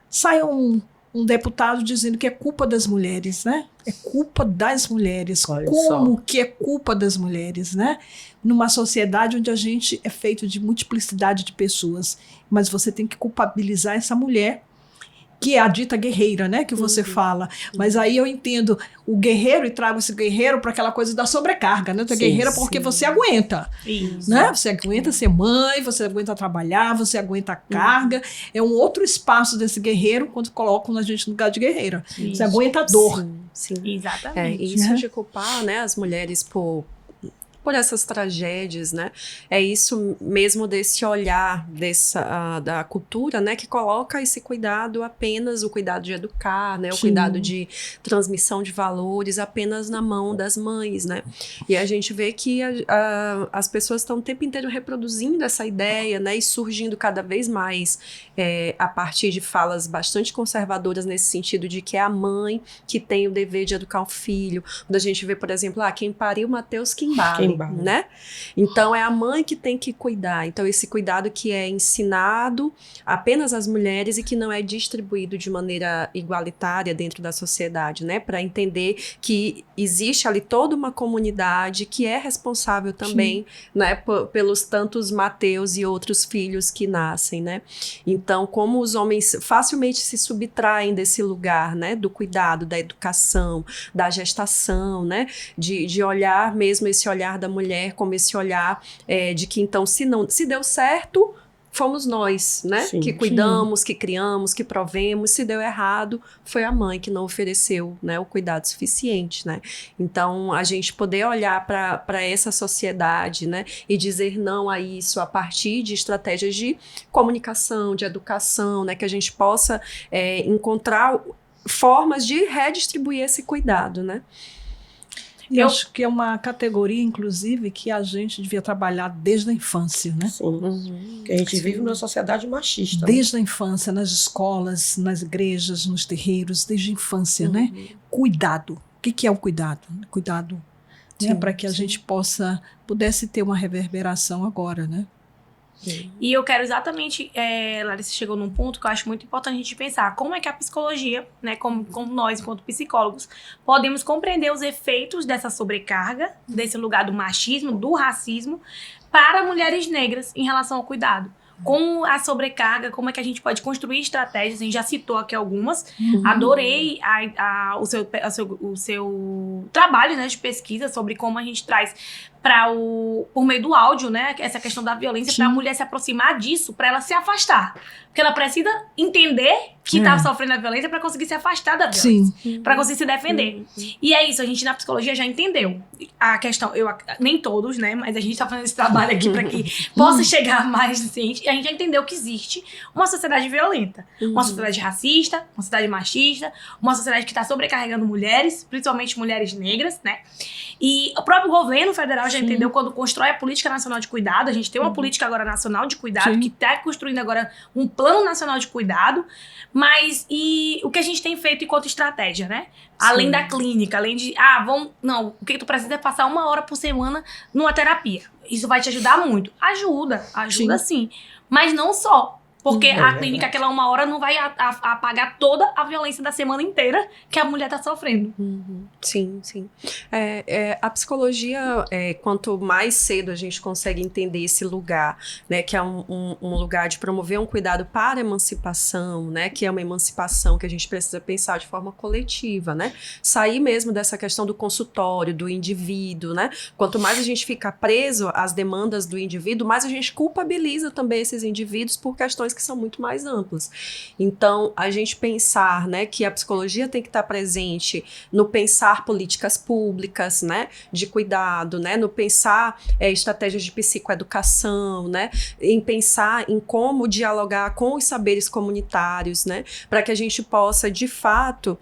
saiu um deputado dizendo que é culpa das mulheres, né? É culpa das mulheres.
Olha
Como
só.
que é culpa das mulheres, né? Numa sociedade onde a gente é feito de multiplicidade de pessoas, mas você tem que culpabilizar essa mulher, que é a dita guerreira, né, que você fala. Mas aí eu entendo o guerreiro e trago esse guerreiro para aquela coisa da sobrecarga, né? Tu é guerreira porque você aguenta,
Isso.
né? Você aguenta ser mãe, você aguenta trabalhar, você aguenta a carga. É um outro espaço desse guerreiro quando colocam a gente no lugar de guerreira. Você aguenta a dor.
Sim.
Exatamente.
E isso de culpar, né, as mulheres por essas tragédias, né? É isso mesmo desse olhar da cultura, né? Que coloca esse cuidado apenas, o cuidado de educar, né? O cuidado de transmissão de valores apenas na mão das mães, né? E a gente vê que as pessoas estão o tempo inteiro reproduzindo essa ideia, né? E surgindo cada vez mais a partir de falas bastante conservadoras nesse sentido de que é a mãe que tem o dever de educar o filho. Quando a gente vê, por exemplo, quem pariu Mateus que embale. Né? Então é a mãe que tem que cuidar. Então esse cuidado que é ensinado apenas às mulheres e que não é distribuído de maneira igualitária dentro da sociedade, né? Para entender que existe ali toda uma comunidade que é responsável também, né? Pelos tantos Mateus e outros filhos que nascem, né? Então como os homens facilmente se subtraem desse lugar, né? Do cuidado, da educação, da gestação, né? De olhar mesmo esse olhar da mulher como esse olhar de que então se deu certo, fomos nós, né?
Sim,
que cuidamos, que criamos, que provemos. Se deu errado, foi a mãe que não ofereceu, né, o cuidado suficiente, né? Então, a gente poder olhar para essa sociedade, né, e dizer não a isso a partir de estratégias de comunicação, de educação, né, que a gente possa encontrar formas de redistribuir esse cuidado, né?
E acho que é uma categoria, inclusive, que a gente devia trabalhar desde a infância, né?
Sim. Que a gente vive numa sociedade machista.
Desde a infância, nas escolas, nas igrejas, nos terreiros, desde a infância, né? Cuidado. O que é o cuidado? Cuidado, né? Para que a gente pudesse ter uma reverberação agora, né?
E eu quero exatamente, Larissa chegou num ponto que eu acho muito importante a gente pensar como é que a psicologia, né, como nós, enquanto psicólogos, podemos compreender os efeitos dessa sobrecarga, desse lugar do machismo, do racismo, para mulheres negras em relação ao cuidado. Com a sobrecarga, como é que a gente pode construir estratégias, a gente já citou aqui algumas, adorei o seu trabalho, né, de pesquisa sobre como a gente traz por meio do áudio, né, essa questão da violência, para a mulher se aproximar disso, para ela se afastar. Porque ela precisa entender que está sofrendo a violência para conseguir se afastar da violência, para conseguir se defender. E é isso, a gente na psicologia já entendeu a questão, nem todos, né, mas a gente está fazendo esse trabalho aqui para que possa chegar mais ciente, e a gente já entendeu que existe uma sociedade violenta, uma sociedade racista, uma sociedade machista, uma sociedade que está sobrecarregando mulheres, principalmente mulheres negras, né, e o próprio governo federal já entendeu quando constrói a Política Nacional de Cuidado. A gente tem uma política agora nacional de cuidado, que está construindo agora um plano nacional de cuidado, mas e o que a gente tem feito enquanto estratégia, né? Além da clínica, além de, o que tu precisa é passar 1 hora por semana numa terapia. Isso vai te ajudar muito. Ajuda sim. Mas não só. Porque a clínica, aquela 1 hora, não vai apagar toda a violência da semana inteira que a mulher tá sofrendo.
Sim. A psicologia, quanto mais cedo a gente consegue entender esse lugar, né, que é um lugar de promover um cuidado para a emancipação, né, que é uma emancipação que a gente precisa pensar de forma coletiva, né, sair mesmo dessa questão do consultório, do indivíduo, né, quanto mais a gente fica preso às demandas do indivíduo, mais a gente culpabiliza também esses indivíduos por questões que são muito mais amplas. Então, a gente pensar, né, que a psicologia tem que estar presente no pensar políticas públicas, né, de cuidado, né, no pensar estratégias de psicoeducação, né, em pensar em como dialogar com os saberes comunitários, né, para que a gente possa, de fato,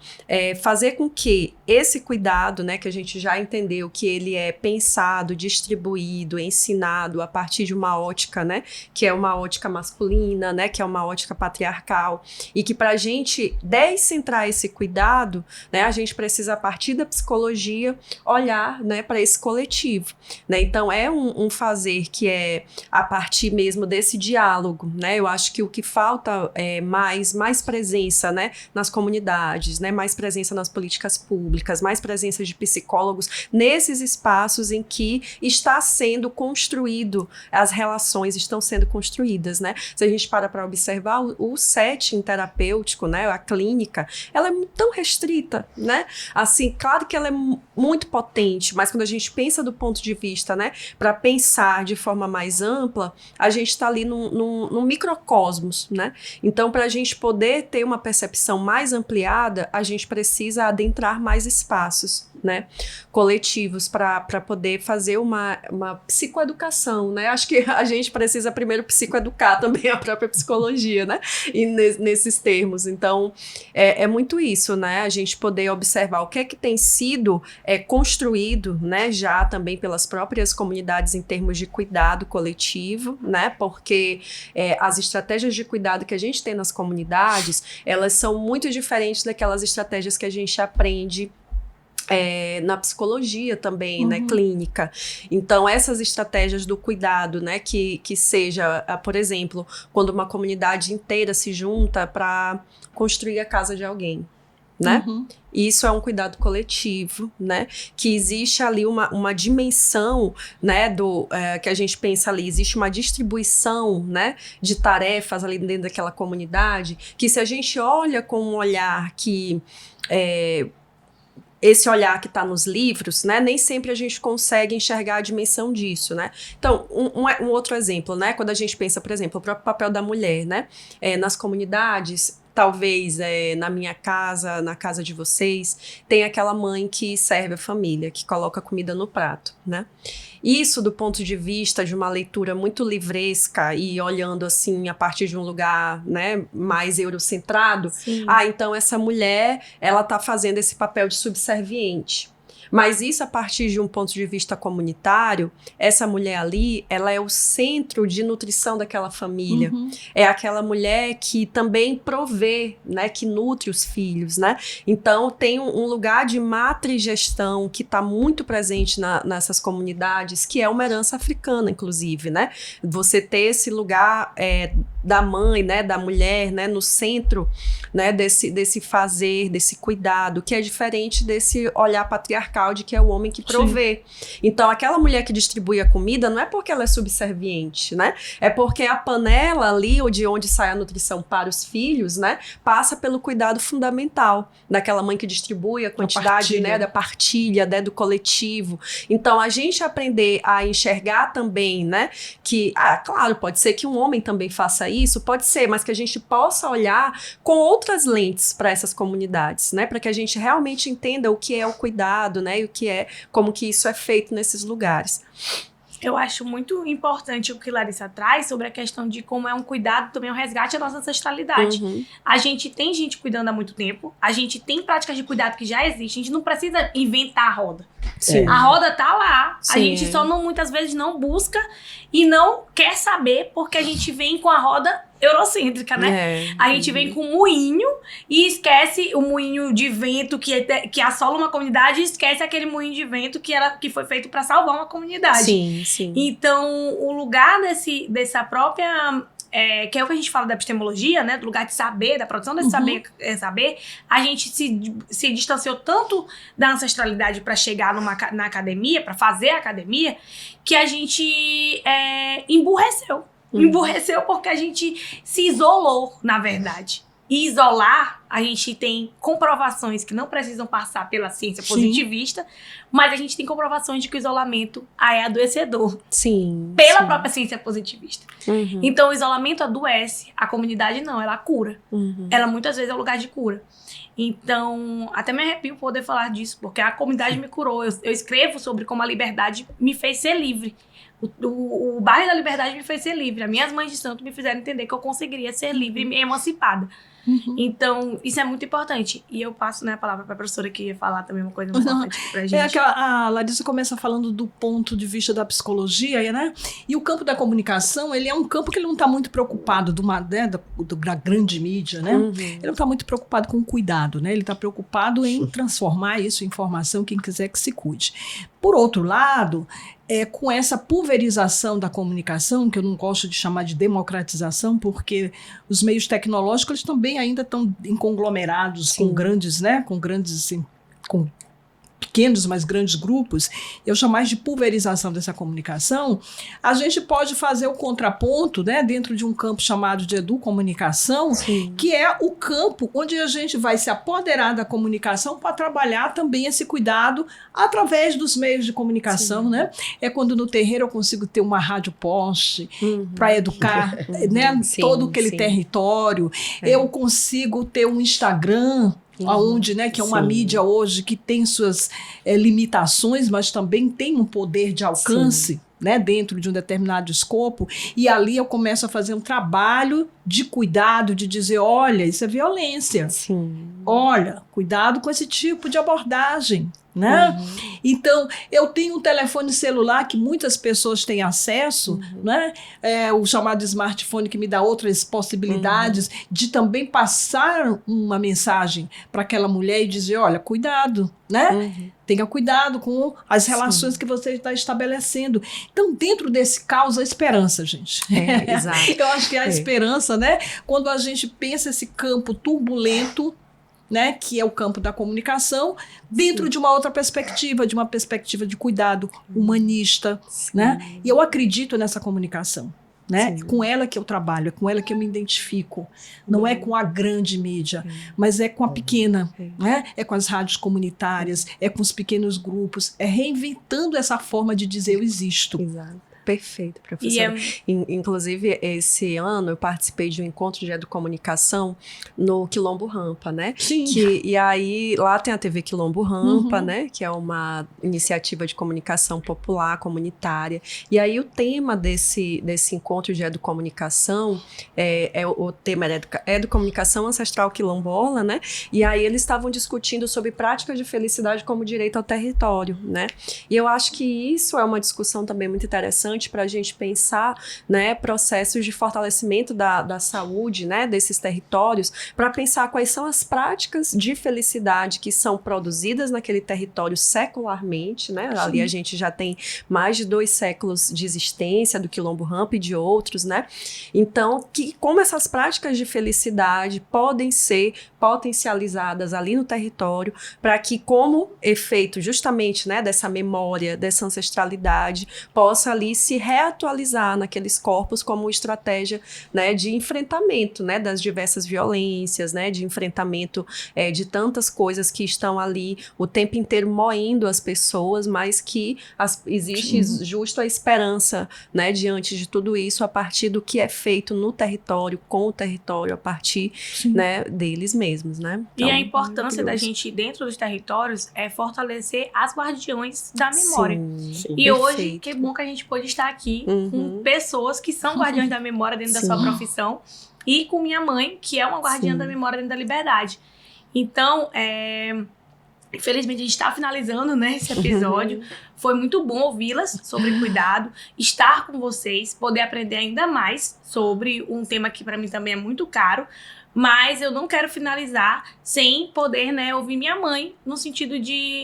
fazer com que esse cuidado, né, que a gente já entendeu que ele é pensado, distribuído, ensinado a partir de uma ótica, né, que é uma ótica masculina, né, que é uma ótica patriarcal, e que para a gente descentrar esse cuidado, né, a gente precisa, a partir da psicologia, olhar, né, para esse coletivo, né, então é um fazer que é a partir mesmo desse diálogo, né, eu acho que o que falta é mais presença, né, nas comunidades, né, mais presença nas políticas públicas, mais presença de psicólogos nesses espaços em que está sendo construído, as relações estão sendo construídas, né, se a gente para observar o setting terapêutico, né, a clínica, ela é tão restrita, né, assim, claro que ela é muito potente, mas quando a gente pensa do ponto de vista, né, para pensar de forma mais ampla, a gente está ali num microcosmos, né, então para a gente poder ter uma percepção mais ampliada, a gente precisa adentrar mais espaços, né, coletivos para poder fazer uma psicoeducação, né, acho que a gente precisa primeiro psicoeducar também a própria psicologia, né, e nesses termos, então é muito isso, né, a gente poder observar o que é que tem sido construído, né, já também pelas próprias comunidades em termos de cuidado coletivo, né, porque as estratégias de cuidado que a gente tem nas comunidades, elas são muito diferentes daquelas estratégias que a gente aprende na psicologia também, né, clínica. Então, essas estratégias do cuidado, né, que seja, por exemplo, quando uma comunidade inteira se junta para construir a casa de alguém, né? Isso é um cuidado coletivo, né? Que existe ali uma dimensão, né? Que a gente pensa ali, existe uma distribuição, né? De tarefas ali dentro daquela comunidade, que se a gente olha com um olhar que esse olhar que está nos livros, né, nem sempre a gente consegue enxergar a dimensão disso, né? Então, um outro exemplo, né, quando a gente pensa, por exemplo, o próprio papel da mulher, né, nas comunidades, talvez na minha casa, na casa de vocês, tem aquela mãe que serve a família, que coloca comida no prato, né? Isso, do ponto de vista de uma leitura muito livresca e olhando assim a partir de um lugar, né, mais eurocentrado, então essa mulher, ela tá fazendo esse papel de subserviente. Mas isso, a partir de um ponto de vista comunitário, essa mulher ali, ela é o centro de nutrição daquela família. É aquela mulher que também provê, né, que nutre os filhos, né? Então, tem um lugar de matrigestão que está muito presente nessas comunidades, que é uma herança africana, inclusive, né? Você ter esse lugar da mãe, né, da mulher, né, no centro, né, desse fazer, desse cuidado, que é diferente desse olhar patriarcal de que é o homem que provê. Sim. Então, aquela mulher que distribui a comida não é porque ela é subserviente, né? É porque a panela ali, de onde sai a nutrição para os filhos, né, passa pelo cuidado fundamental daquela mãe que distribui a quantidade, né, da partilha, né, do coletivo. Então, a gente aprender a enxergar também, né, que, claro, pode ser que um homem também faça isso, pode ser, mas que a gente possa olhar com outras lentes para essas comunidades, né, para que a gente realmente entenda o que é o cuidado, né, e o que é, como que isso é feito nesses lugares.
Eu acho muito importante o que Larissa traz sobre a questão de como é um cuidado, também um resgate da nossa ancestralidade. A gente tem gente cuidando há muito tempo, a gente tem práticas de cuidado que já existem, a gente não precisa inventar a roda. Sim. A roda tá lá, a gente só muitas vezes não busca e não quer saber, porque a gente vem com a roda eurocêntrica, né? A gente vem com um moinho e esquece o moinho de vento que assola uma comunidade e esquece aquele moinho de vento que foi feito para salvar uma comunidade.
Sim, sim.
Então, o lugar dessa própria... que é o que a gente fala da epistemologia, né? Do lugar de saber, da produção desse saber, a gente se distanciou tanto da ancestralidade para chegar na academia, para fazer a academia, que a gente emburreceu. Emburreceu porque a gente se isolou, na verdade. E isolar, a gente tem comprovações que não precisam passar pela ciência positivista, mas a gente tem comprovações de que o isolamento é adoecedor. Pela própria ciência positivista. Então, o isolamento adoece, a comunidade não, ela cura. Ela muitas vezes é o lugar de cura. Então, até me arrepio poder falar disso, porque a comunidade me curou. Eu escrevo sobre como a liberdade me fez ser livre. O bairro da Liberdade me fez ser livre. As minhas mães de santo me fizeram entender que eu conseguiria ser livre e emancipada. Então, isso é muito importante. E eu passo, né, a palavra para a professora que ia falar também uma coisa importante pra gente.
A Larissa começa falando do ponto de vista da psicologia, né? E o campo da comunicação, ele é um campo que ele não está muito preocupado da grande mídia, né? Ele não está muito preocupado com o cuidado, né? Ele está preocupado em transformar isso em informação, quem quiser que se cuide. Por outro lado, com essa pulverização da comunicação, que eu não gosto de chamar de democratização, porque os meios tecnológicos eles também ainda estão em conglomerados com grandes, né, com pequenos, mas grandes grupos, eu chamo mais de pulverização dessa comunicação, a gente pode fazer o contraponto, né, dentro de um campo chamado de educomunicação, que é o campo onde a gente vai se apoderar da comunicação para trabalhar também esse cuidado através dos meios de comunicação, né? É quando no terreiro eu consigo ter uma rádio poste para educar, né, todo aquele território, eu consigo ter um Instagram, aonde, né, que é uma mídia hoje que tem suas limitações, mas também tem um poder de alcance, né, dentro de um determinado escopo, e ali eu começo a fazer um trabalho de cuidado, de dizer, olha, isso é violência. Olha, cuidado com esse tipo de abordagem. Né? Então, eu tenho um telefone celular que muitas pessoas têm acesso, né? O chamado smartphone, que me dá outras possibilidades de também passar uma mensagem para aquela mulher e dizer, olha, cuidado, né? Tenha cuidado com as relações que você está estabelecendo. Então, dentro desse caos, a esperança, gente.
Exato.
Eu acho que a esperança, né? Quando a gente pensa esse campo turbulento, né, que é o campo da comunicação, dentro de uma outra perspectiva, de uma perspectiva de cuidado humanista, né? E eu acredito nessa comunicação. né?
Sim.
É com ela que eu trabalho, é com ela que eu me identifico. Não é com a grande mídia, mas é com a pequena, né? É com as rádios comunitárias, é com os pequenos grupos, é reinventando essa forma de dizer eu existo.
Exato. Perfeito,
E
professora. Inclusive, esse ano eu participei de um encontro de educomunicação no Quilombo Rampa, né?
Sim.
E aí, lá tem a TV Quilombo Rampa,
Uhum.
né? Que é uma iniciativa de comunicação popular, comunitária. E aí, o tema desse encontro de educomunicação, o tema era educomunicação ancestral quilombola, né? E aí, eles estavam discutindo sobre práticas de felicidade como direito ao território, né? E eu acho que isso é uma discussão também muito interessante para a gente pensar, né, processos de fortalecimento da saúde, né, desses territórios, para pensar quais são as práticas de felicidade que são produzidas naquele território secularmente, né?
Sim.
Ali a gente já tem mais de 2 séculos de existência do Quilombo Rampa e de outros, né? Então, como essas práticas de felicidade podem ser potencializadas ali no território para que, como efeito justamente, né, dessa memória, dessa ancestralidade, possa ali se reatualizar naqueles corpos como estratégia, né, de enfrentamento, né, das diversas violências, né, de enfrentamento de tantas coisas que estão ali o tempo inteiro moendo as pessoas, mas que existe justo a esperança, né, diante de tudo isso, a partir do que é feito no território, com o território, a partir, né, deles mesmos, né? Então,
e a importância da
maravilhoso.
gente, dentro dos territórios, é fortalecer as guardiões da memória.
Sim,
E hoje,
perfeito.
que bom que a gente pôde estar aqui
Uhum.
com pessoas que são guardiões da memória dentro da
Sim.
sua profissão e com minha mãe, que é uma guardiã
Sim.
da memória dentro da liberdade. Então, infelizmente, a gente está finalizando, né, esse episódio. Foi muito bom ouvi-las sobre cuidado, estar com vocês, poder aprender ainda mais sobre um tema que para mim também é muito caro. Mas eu não quero finalizar sem poder, né, ouvir minha mãe, no sentido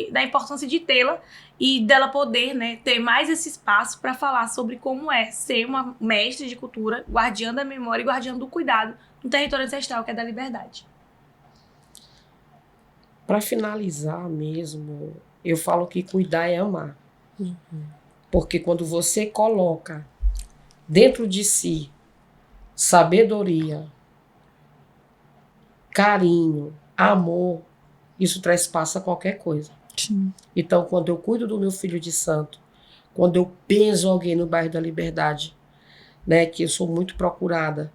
da importância de tê-la e dela poder, né, ter mais esse espaço para falar sobre como é ser uma mestre de cultura, guardiã da memória e guardiã do cuidado no território ancestral, que é da liberdade.
Para finalizar mesmo, eu falo que cuidar é amar. Porque quando você coloca dentro de si sabedoria, carinho, amor, isso trespassa qualquer coisa.
Sim.
Então, quando eu cuido do meu filho de santo, quando eu penso alguém no bairro da Liberdade, né, que eu sou muito procurada,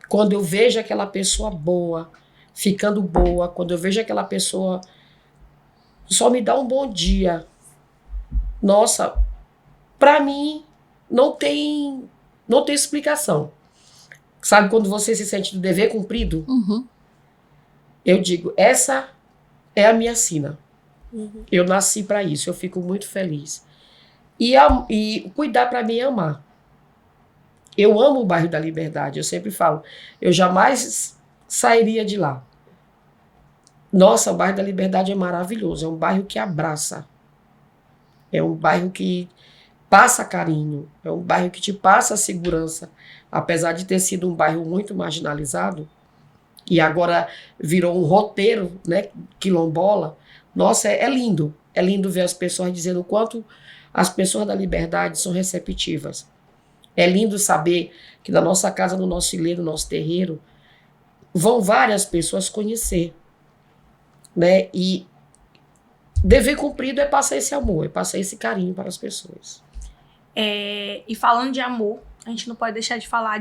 quando eu vejo aquela pessoa boa, ficando boa, quando eu vejo aquela pessoa só me dá um bom dia, nossa, para mim não tem explicação. Sabe quando você se sente do dever cumprido?
Uhum.
Eu digo, essa é a minha sina.
Uhum.
Eu nasci para isso, eu fico muito feliz. E cuidar para mim é amar. Eu amo o bairro da Liberdade, eu sempre falo, eu jamais sairia de lá. Nossa, o bairro da Liberdade é maravilhoso, é um bairro que abraça. É um bairro que passa carinho, é um bairro que te passa segurança. Apesar de ter sido um bairro muito marginalizado, e agora virou um roteiro, né, quilombola, nossa, é lindo. É lindo ver as pessoas dizendo o quanto as pessoas da Liberdade são receptivas. É lindo saber que na nossa casa, no nosso ilê, no nosso terreiro, vão várias pessoas conhecer, né? E dever cumprido é passar esse amor, é passar esse carinho para as pessoas.
E falando de amor, a gente não pode deixar de falar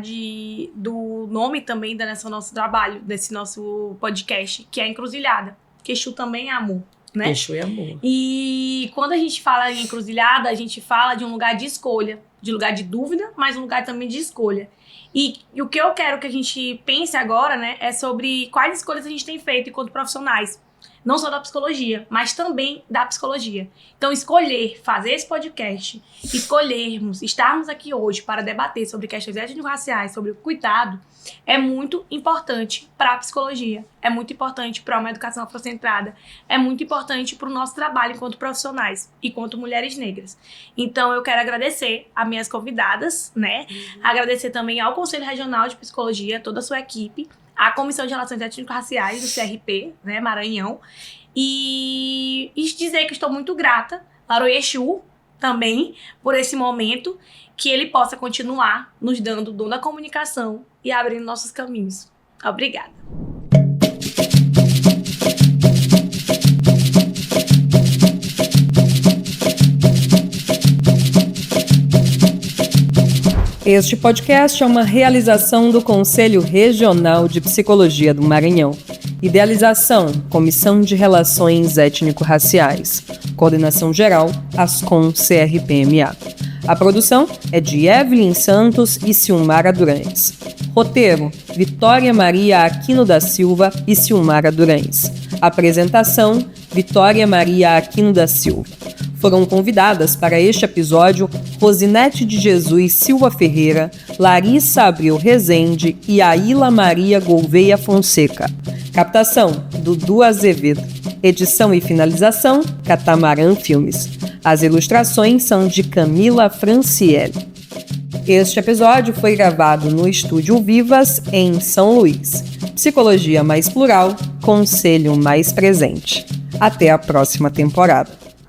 do nome também desse nosso trabalho, desse nosso podcast, que é Encruzilhada. Que Exu também é amor, né?
Exu é amor.
E quando a gente fala em encruzilhada, a gente fala de um lugar de escolha, de lugar de dúvida, mas um lugar também de escolha. E o que eu quero que a gente pense agora, né, é sobre quais escolhas a gente tem feito enquanto profissionais. Não só da psicologia, mas também da psicologia. Então, escolher fazer esse podcast, estarmos aqui hoje para debater sobre questões étnico-raciais, sobre o cuidado, é muito importante para a psicologia, é muito importante para uma educação afrocentrada, é muito importante para o nosso trabalho enquanto profissionais e enquanto mulheres negras. Então, eu quero agradecer a minhas convidadas, né? Agradecer também ao Conselho Regional de Psicologia, toda a sua equipe, a Comissão de Relações Étnico-Raciais do CRP, né, Maranhão, e dizer que estou muito grata, Laroie Exu, também por esse momento, que ele possa continuar nos dando o dom da comunicação e abrindo nossos caminhos. Obrigada.
Este podcast é uma realização do Conselho Regional de Psicologia do Maranhão. Idealização, Comissão de Relações Étnico-Raciais. Coordenação geral, Ascom CRPMA. A produção é de Evelyn Santos e Silmara Durães. Roteiro, Vitória Maria Aquino da Silva e Silmara Durães. Apresentação, Vitória Maria Aquino da Silva. Foram convidadas para este episódio Rosinete de Jesus Silva Ferreira, Larissa Abreu Rezende e Aila Maria Gouveia Fonseca. Captação, Dudu Azevedo. Edição e finalização, Catamarã Filmes. As ilustrações são de Camila Franciele. Este episódio foi gravado no Estúdio Vivas, em São Luís. Psicologia mais plural, conselho mais presente. Até a próxima temporada.